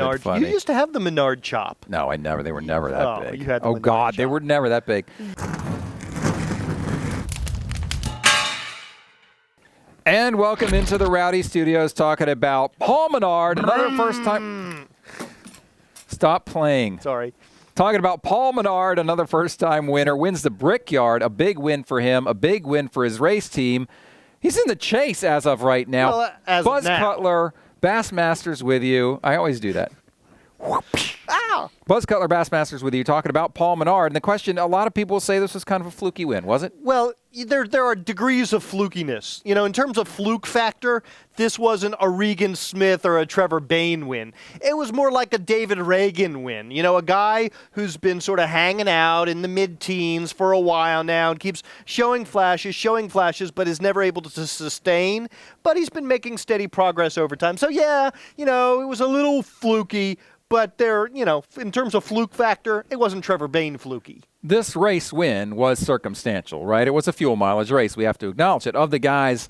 Menard. funny. You used to have the Menard chop. No, I never. They were never that big. You had the oh, Menard God, chop. they were never that big. And welcome into the Rowdy Studios talking about Paul Menard, another first time. Stop playing. Sorry. Talking about Paul Menard, another first-time winner, wins the Brickyard, a big win for him, a big win for his race team. He's in the chase as of right now. Well, as Buzz of now. Cutler, Bassmasters with you. I always do that. Ow! Buzz Cutler, Bassmasters with you, talking about Paul Menard. And the question, a lot of people say this was kind of a fluky win, was it? Well, there are degrees of flukiness. You know, in terms of fluke factor, this wasn't a Regan Smith or a Trevor Bayne win. It was more like a David Reagan win. You know, a guy who's been sort of hanging out in the mid-teens for a while now and keeps showing flashes, but is never able to sustain. But he's been making steady progress over time. So, yeah, you know, it was a little fluky. But there, you know, in terms of fluke factor, it wasn't Trevor Bayne fluky. This race win was circumstantial, right? It was a fuel mileage race. We have to acknowledge it. Of the guys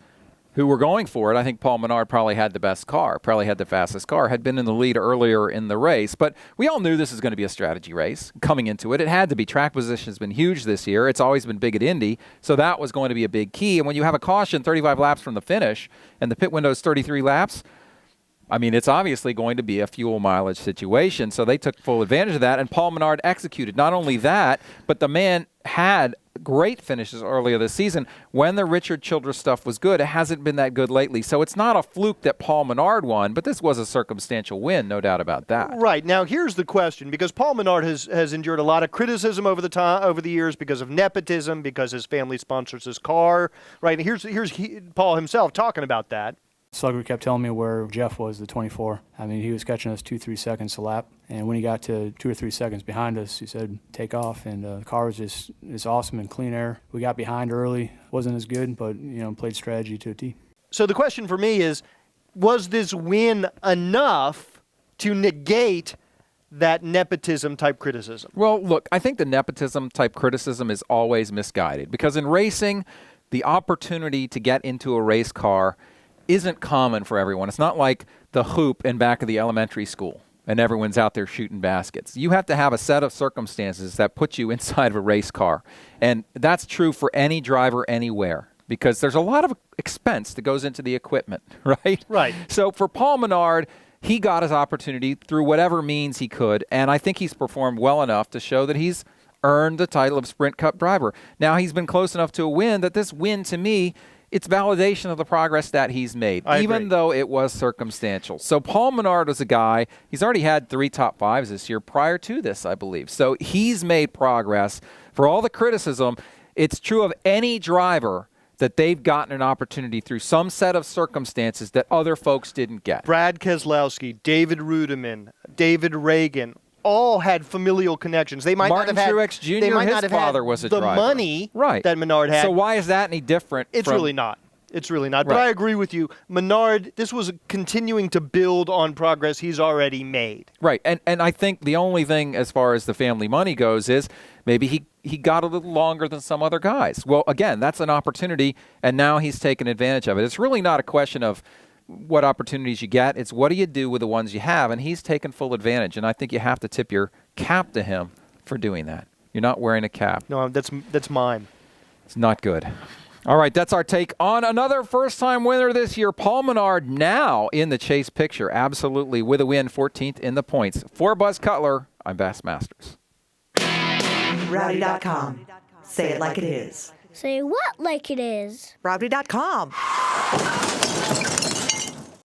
who were going for it, I think Paul Menard probably had the best car, probably had the fastest car, had been in the lead earlier in the race. But we all knew this was going to be a strategy race coming into it. It had to be. Track position has been huge this year. It's always been big at Indy, so that was going to be a big key. And when you have a caution 35 laps from the finish and the pit window is 33 laps, I mean, it's obviously going to be a fuel mileage situation, so they took full advantage of that, and Paul Menard executed. Not only that, but the man had great finishes earlier this season. When the Richard Childress stuff was good, it hasn't been that good lately. So it's not a fluke that Paul Menard won, but this was a circumstantial win, no doubt about that. Right. Now, here's the question, because Paul Menard has endured a lot of criticism over the years because of nepotism, because his family sponsors his car. Right. And here's Paul himself talking about that. Slugger kept telling me where Jeff was, the 24. I mean, he was catching us 2-3 seconds a lap. And when he got to 2 or 3 seconds behind us, he said, take off. And the car was just awesome in clean air. We got behind early. Wasn't as good, but, you know, played strategy to a T. So the question for me is, was this win enough to negate that nepotism-type criticism? Well, look, I think the nepotism-type criticism is always misguided because in racing, the opportunity to get into a race car isn't common for everyone. It's not like the hoop in back of the elementary school and everyone's out there shooting baskets. You have to have a set of circumstances that put you inside of a race car. And that's true for any driver anywhere because there's a lot of expense that goes into the equipment, right? Right. So for Paul Menard, he got his opportunity through whatever means he could, and I think he's performed well enough to show that he's earned the title of Sprint Cup driver. Now, he's been close enough to a win that this win, to me, it's validation of the progress that he's made, even though it was circumstantial. So Paul Menard was a guy, he's already had 3 top 5s this year prior to this, I believe. So he's made progress. For all the criticism, it's true of any driver that they've gotten an opportunity through some set of circumstances that other folks didn't get. Brad Keselowski, David Rudiman, David Reagan, all had familial connections. They might Martin not have Truex Jr., They might his not have father had was a the driver. money that Menard had. So why is that any different? It's really not. It's really not. But Right. I agree with you. Menard, this was continuing to build on progress he's already made. Right. And I think the only thing as far as the family money goes is maybe he got a little longer than some other guys. Well, again, that's an opportunity, and now he's taken advantage of it. It's really not a question of what opportunities you get. It's what do you do with the ones you have, and he's taken full advantage. And I think you have to tip your cap to him for doing that. You're not wearing a cap. No, that's mine. It's not good. All right, that's our take on another first-time winner this year. Paul Menard now in the chase picture, absolutely, with a win, 14th in the points. For Buzz Cutler, I'm Bassmasters. Rowdy.com. Say it like it is. Say what like it is? Rowdy.com.